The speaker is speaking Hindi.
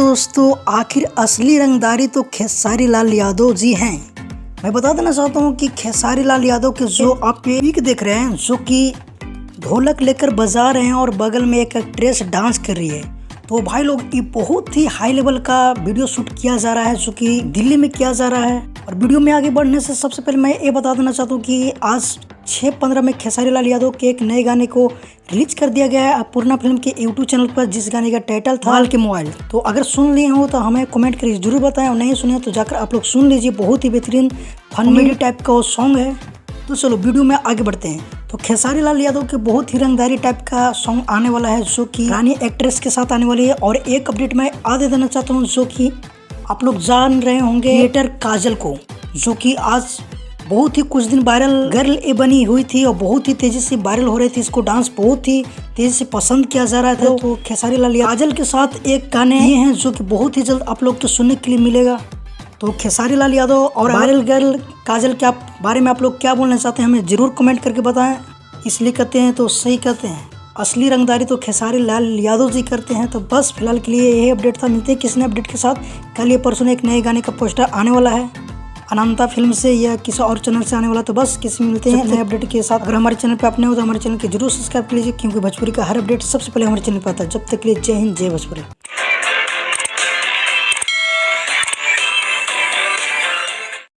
दोस्तों, आखिर असली रंगदारी तो खेसारी लाल यादव जी हैं। मैं बता देना चाहता हूं कि खेसारी लाल यादव के जो आप ये पिक देख रहे हैं, जो कि ढोलक लेकर बजा रहे हैं और बगल में एक एक्ट्रेस डांस कर रही है। तो भाई लोग, ये बहुत ही हाई लेवल का वीडियो शूट किया जा रहा है, जो कि दिल्ली में किया जा रहा है। और वीडियो में आगे बढ़ने से सबसे पहले मैं ये बता देना चाहता हूँ कि आज 6/15 में खेसारी लाल यादव के एक नए गाने को रिलीज कर दिया गया है पूर्णा फिल्म के यूट्यूब चैनल पर, जिस गाने का टाइटल था माल के मोबाइल। तो अगर सुन लिए हो तो हमें कमेंट करके जरूर बताएं, और नहीं सुने तो जाकर आप लोग सुन लीजिए। बहुत ही बेहतरीन फनी टाइप का वो सॉन्ग है। तो चलो वीडियो में आगे बढ़ते हैं। तो खेसारी लाल यादव के बहुत ही रंगदारी टाइप का सॉन्ग आने वाला है, जो कि रानी एक्ट्रेस के साथ आने वाली है। और एक अपडेट मैं दे देना चाहता हूँ, जो कि आप लोग जान रहे होंगे क्रिएटर काजल को, जो कि आज बहुत ही कुछ दिन वायरल गर्ल ए बनी हुई थी और बहुत ही तेजी से वायरल हो रही थी। इसको डांस बहुत ही तेजी से पसंद किया जा रहा था। तो खेसारी लाल काजल के साथ एक गाने ये हैं, जो कि बहुत ही जल्द आप लोग को सुनने के लिए मिलेगा। तो खेसारी लाल यादव और वायरल गर्ल काजल के बारे में आप लोग क्या बोलना चाहते हैं, हमें जरूर कमेंट करके बताएं। इसलिए कहते हैं तो सही कहते हैं, असली रंगदारी तो खेसारी लाल यादव जी करते हैं। तो बस फिलहाल के लिए यही अपडेट था। मिलते हैं किसी नए अपडेट के साथ। कल या परसों एक नए गाने का पोस्टर आने वाला है अनंता फिल्म से या किसी और चैनल से आने वाला। तो बस किसी मिलते हैं नए अपडेट के साथ। अगर हमारे चैनल पे आपने हो तो हमारे चैनल को जरूर सब्सक्राइब कर लीजिए, क्योंकि भोजपुरी का हर अपडेट सबसे पहले हमारे चैनल पर आता है। जब तक के लिए जय हिंद, जय भोजपुरी।